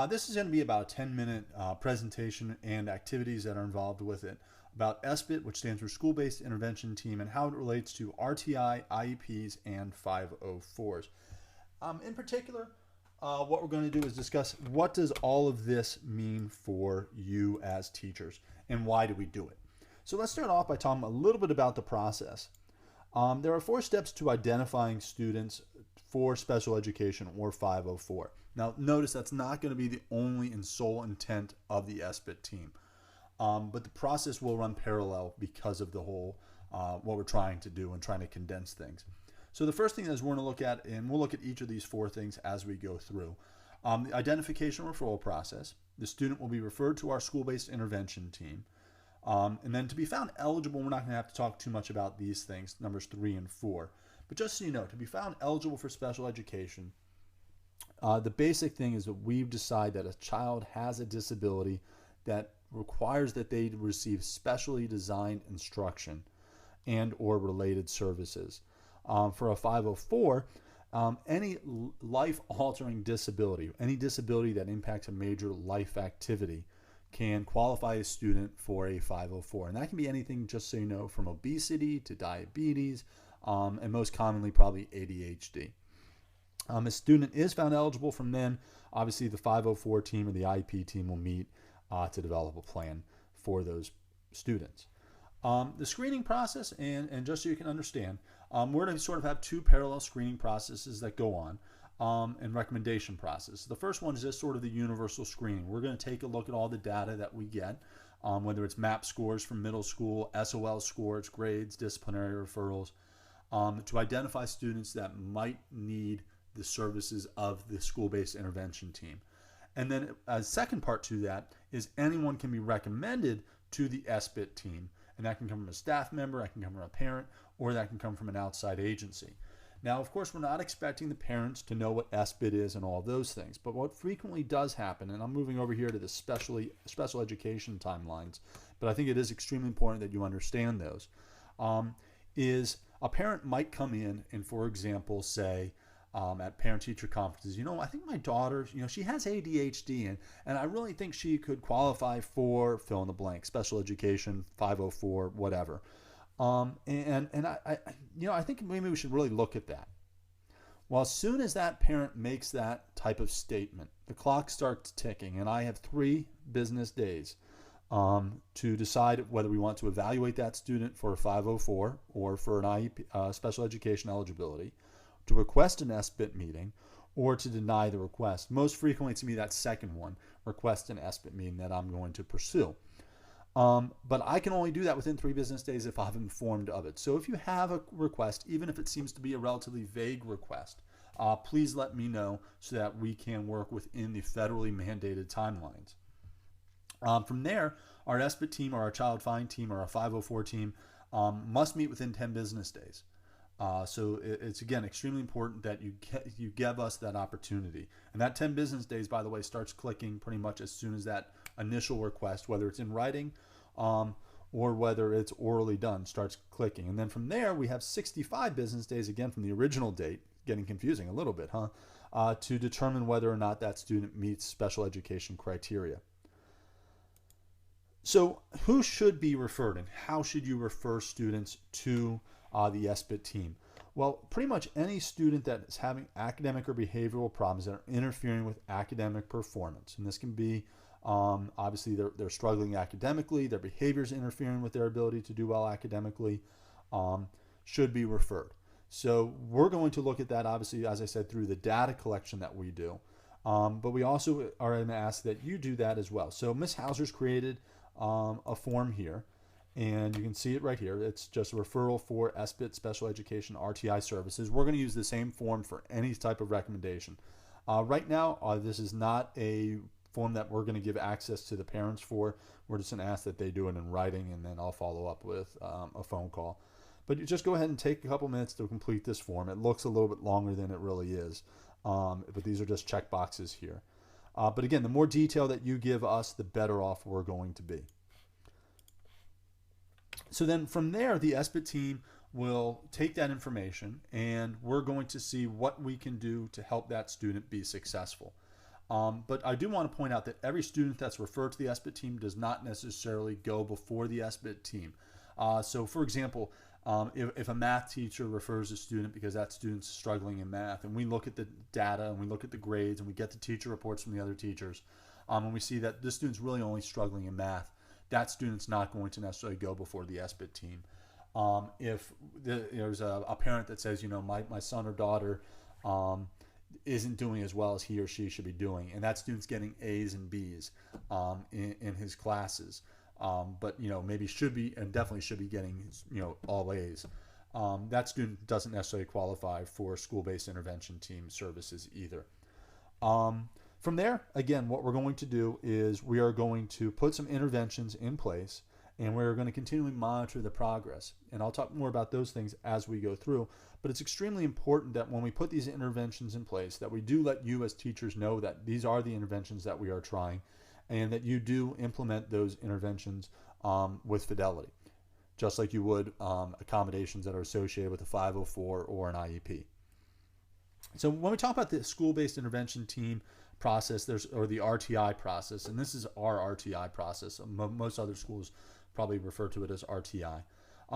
This is going to be about a 10-minute presentation and activities that are involved with it about sbit, which stands for School-Based Intervention Team, and how it relates to RTI, IEPs, and 504s. In particular, what we're going to do is discuss what does all of this mean for you as teachers and why do we do it. So let's start off by talking a little bit about the process. There are 4 steps to identifying students for special education or 504. Now notice that's not going to be the only and sole intent of the sbit team, but the process will run parallel because of the whole what we're trying to do and trying to condense things. So the first thing is we're going to look at, and we'll look at each of these 4 things as we go through. The identification referral process. The student will be referred to our school-based intervention team. And then to be found eligible, we're not going to have to talk too much about these things, numbers 3 and 4. But just so you know, to be found eligible for special education, the basic thing is that we've decided that a child has a disability that requires that they receive specially designed instruction and or related services. For a 504, any life-altering disability, any disability that impacts a major life activity can qualify a student for a 504. And that can be anything, just so you know, from obesity to diabetes, and most commonly probably ADHD. A student is found eligible from then. Obviously, the 504 team or the IEP team will meet to develop a plan for those students. The screening process, and just so you can understand, we're going to sort of have 2 parallel screening processes that go on, and recommendation process. The first one is just sort of the universal screening. We're going to take a look at all the data that we get, whether it's MAP scores from middle school, SOL scores, grades, disciplinary referrals, to identify students that might need the services of the school-based intervention team. And then a second part to that is anyone can be recommended to the sbit team, and that can come from a staff member, that can come from a parent, or that can come from an outside agency. Now, of course, we're not expecting the parents to know what sbit is and all those things, but what frequently does happen, and I'm moving over here to the special education timelines, but I think it is extremely important that you understand those, is a parent might come in and, for example, say, at parent-teacher conferences, I think my daughter, she has ADHD, and I really think she could qualify for fill in the blank, special education, 504, whatever. I think maybe we should really look at that. Well, as soon as that parent makes that type of statement, the clock starts ticking, and I have 3 business days to decide whether we want to evaluate that student for a 504 or for an IEP, special education eligibility, to request an sbit meeting, or to deny the request. Most frequently, to me, that second one, request an sbit meeting, that I'm going to pursue. But I can only do that within 3 business days if I'm informed of it. So if you have a request, even if it seems to be a relatively vague request, please let me know so that we can work within the federally mandated timelines. From there, our sbit team or our child find team or our 504 team must meet within 10 business days. So it's, again, extremely important that you give us that opportunity. And that 10 business days, by the way, starts clicking pretty much as soon as that initial request, whether it's in writing or whether it's orally done, starts clicking. And then from there, we have 65 business days, again, from the original date, getting confusing a little bit, to determine whether or not that student meets special education criteria. So who should be referred, and how should you refer students to the sbit team? Well, pretty much any student that is having academic or behavioral problems that are interfering with academic performance, and this can be obviously they're struggling academically, their behavior is interfering with their ability to do well academically, should be referred. So we're going to look at that, obviously, as I said, through the data collection that we do, but we also are going to ask that you do that as well. So Ms. Hauser's created a form here, and you can see it right here. It's just a referral for sbit special education RTI services. We're going to use the same form for any type of recommendation. Right now, this is not a form that we're going to give access to the parents for. We're just going to ask that they do it in writing, and then I'll follow up with a phone call. But you just go ahead and take a couple minutes to complete this form. It looks a little bit longer than it really is, but these are just check boxes here. But again, the more detail that you give us, the better off we're going to be. So then from there, the sbit team will take that information, and we're going to see what we can do to help that student be successful. But I do want to point out that every student that's referred to the SBIT team does not necessarily go before the SBIT team. So for example, if a math teacher refers a student because that student's struggling in math, and we look at the data and we look at the grades and we get the teacher reports from the other teachers, and we see that this student's really only struggling in math, that student's not going to necessarily go before the SBIT team. If there's a parent that says, my son or daughter isn't doing as well as he or she should be doing, and that student's getting A's and B's in his classes, but maybe should be and definitely should be getting all A's. That student doesn't necessarily qualify for school-based intervention team services either. From there, again, what we're going to do is we are going to put some interventions in place, and we're going to continually monitor the progress. And I'll talk more about those things as we go through. But it's extremely important that when we put these interventions in place, that we do let you as teachers know that these are the interventions that we are trying, and that you do implement those interventions with fidelity, just like you would accommodations that are associated with a 504 or an IEP. So when we talk about the school-based intervention team process, or the RTI process, and this is our RTI process. Most other schools probably refer to it as RTI.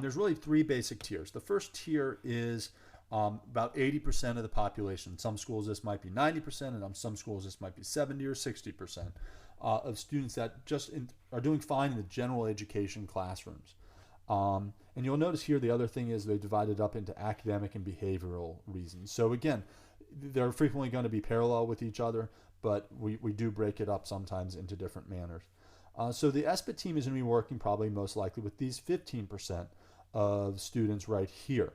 There's really three basic tiers. The first tier is about 80% of the population. Some schools this might be 90%, and some schools this might be 70 or 60% of students that just are doing fine in the general education classrooms. And you'll notice here the other thing is they divided up into academic and behavioral reasons. So again, they're frequently going to be parallel with each other, but we do break it up sometimes into different manners. So the SBIT team is going to be working probably most likely with these 15% of students right here.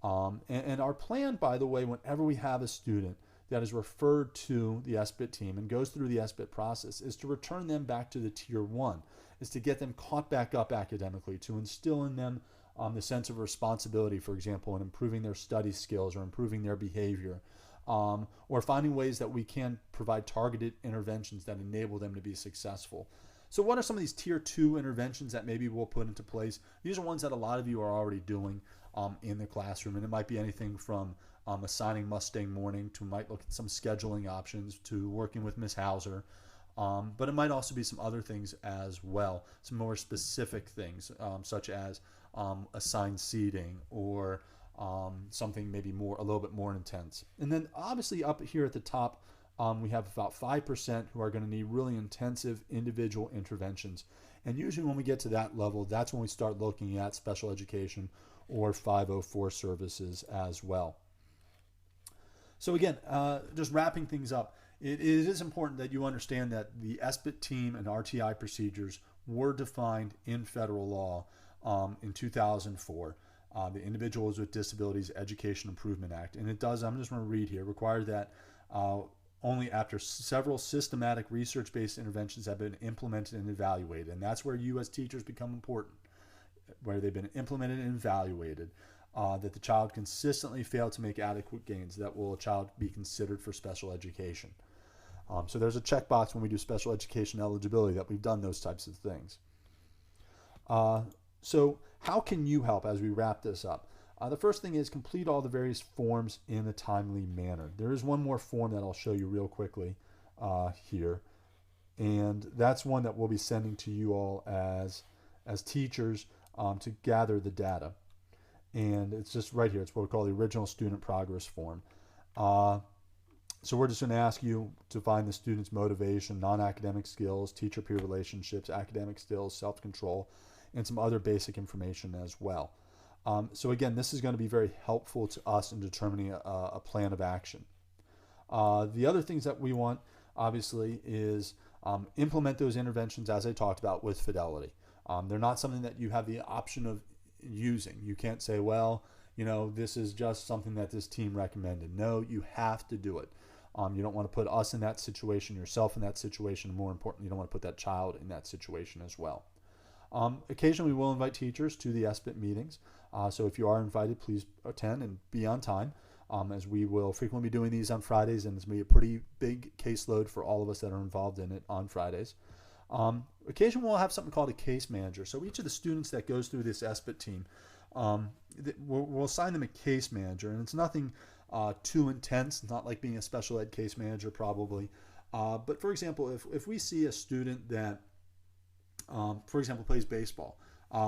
And our plan, by the way, whenever we have a student that is referred to the SBIT team and goes through the SBIT process, is to return them back to the tier 1, is to get them caught back up academically, to instill in them the sense of responsibility, for example, in improving their study skills or improving their behavior, or finding ways that we can provide targeted interventions that enable them to be successful. So what are some of these tier 2 interventions that maybe we'll put into place? These are ones that a lot of you are already doing in the classroom, and it might be anything from assigning Mustang morning to might look at some scheduling options to working with Ms. Hauser. But it might also be some other things as well, some more specific things such as assigned seating or something maybe a little bit more intense. And then obviously up here at the top, we have about 5% who are going to need really intensive individual interventions. And usually when we get to that level, that's when we start looking at special education or 504 services as well. So again, just wrapping things up, it is important that you understand that the SBIT team and RTI procedures were defined in federal law in 2004. The Individuals with Disabilities Education Improvement Act. And it does, I'm just going to read here, require that only after several systematic research-based interventions have been implemented and evaluated. And that's where you as teachers become important, where they've been implemented and evaluated, that the child consistently failed to make adequate gains, that will a child be considered for special education. So there's a checkbox when we do special education eligibility that we've done those types of things. So how can you help as we wrap this up? The first thing is complete all the various forms in a timely manner. There is one more form that I'll show you real quickly here. And that's one that we'll be sending to you all as teachers to gather the data. And it's just right here. It's what we call the original student progress form. So we're just going to ask you to find the student's motivation, non-academic skills, teacher-peer relationships, academic skills, self-control, and some other basic information as well. So again, this is going to be very helpful to us in determining a plan of action. The other things that we want, obviously, is implement those interventions as I talked about with fidelity. They're not something that you have the option of using. You can't say, well, this is just something that this team recommended. No, you have to do it. You don't want to put us in that situation, yourself in that situation, and more importantly, you don't want to put that child in that situation as well. Occasionally, we will invite teachers to the SBIT meetings. So if you are invited, please attend and be on time, as we will frequently be doing these on Fridays, and it's going to be a pretty big caseload for all of us that are involved in it on Fridays. Occasionally, we'll have something called a case manager. So each of the students that goes through this SBIT team, we'll assign them a case manager, and it's nothing too intense. It's not like being a special ed case manager probably, But for example, if we see a student that, for example, plays baseball,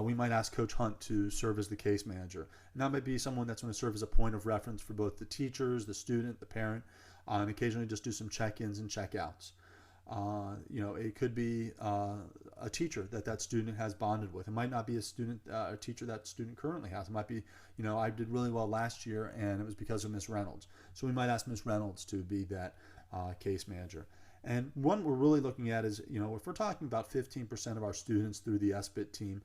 we might ask Coach Hunt to serve as the case manager. And that might be someone that's going to serve as a point of reference for both the teachers, the student, the parent, and occasionally just do some check-ins and check-outs. It could be a teacher that student has bonded with. It might not be a teacher that student currently has. It might be, I did really well last year, and it was because of Miss Reynolds. So we might ask Miss Reynolds to be that case manager. And one we're really looking at is, if we're talking about 15% of our students through the sbit team,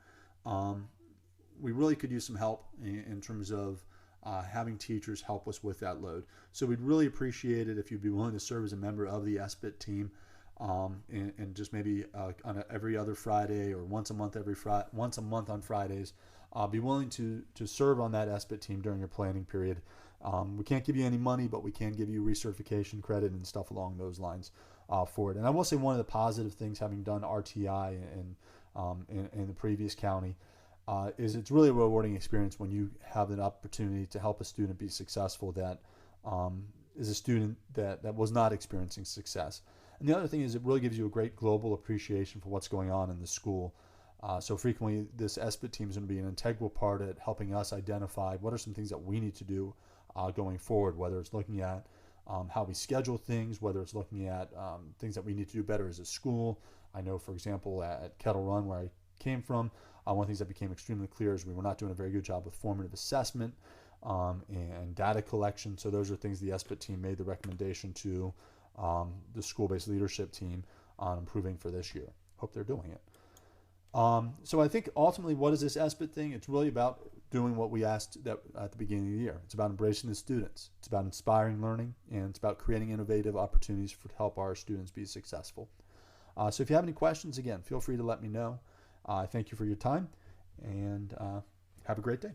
we really could use some help in terms of having teachers help us with that load. So we'd really appreciate it if you'd be willing to serve as a member of the sbit team, and just maybe on every other Friday or once a month on Fridays, be willing to serve on that sbit team during your planning period. We can't give you any money, but we can give you recertification credit and stuff along those lines for it. And I will say one of the positive things, having done RTI in the previous county, is it's really a rewarding experience when you have an opportunity to help a student be successful that is a student that was not experiencing success. And the other thing is it really gives you a great global appreciation for what's going on in the school. So frequently this sbit team is going to be an integral part at helping us identify what are some things that we need to do going forward, whether it's looking at how we schedule things, whether it's looking at things that we need to do better as a school. I know, for example, at Kettle Run, where I came from, one of the things that became extremely clear is we were not doing a very good job with formative assessment and data collection. So those are things the sbit team made the recommendation to the school-based leadership team on improving for this year. Hope they're doing it. So I think ultimately, what is this sbit thing? It's really about doing what we asked that at the beginning of the year. It's about embracing the students. It's about inspiring learning, and it's about creating innovative opportunities to help our students be successful. So if you have any questions, again, feel free to let me know. Thank you for your time, and have a great day.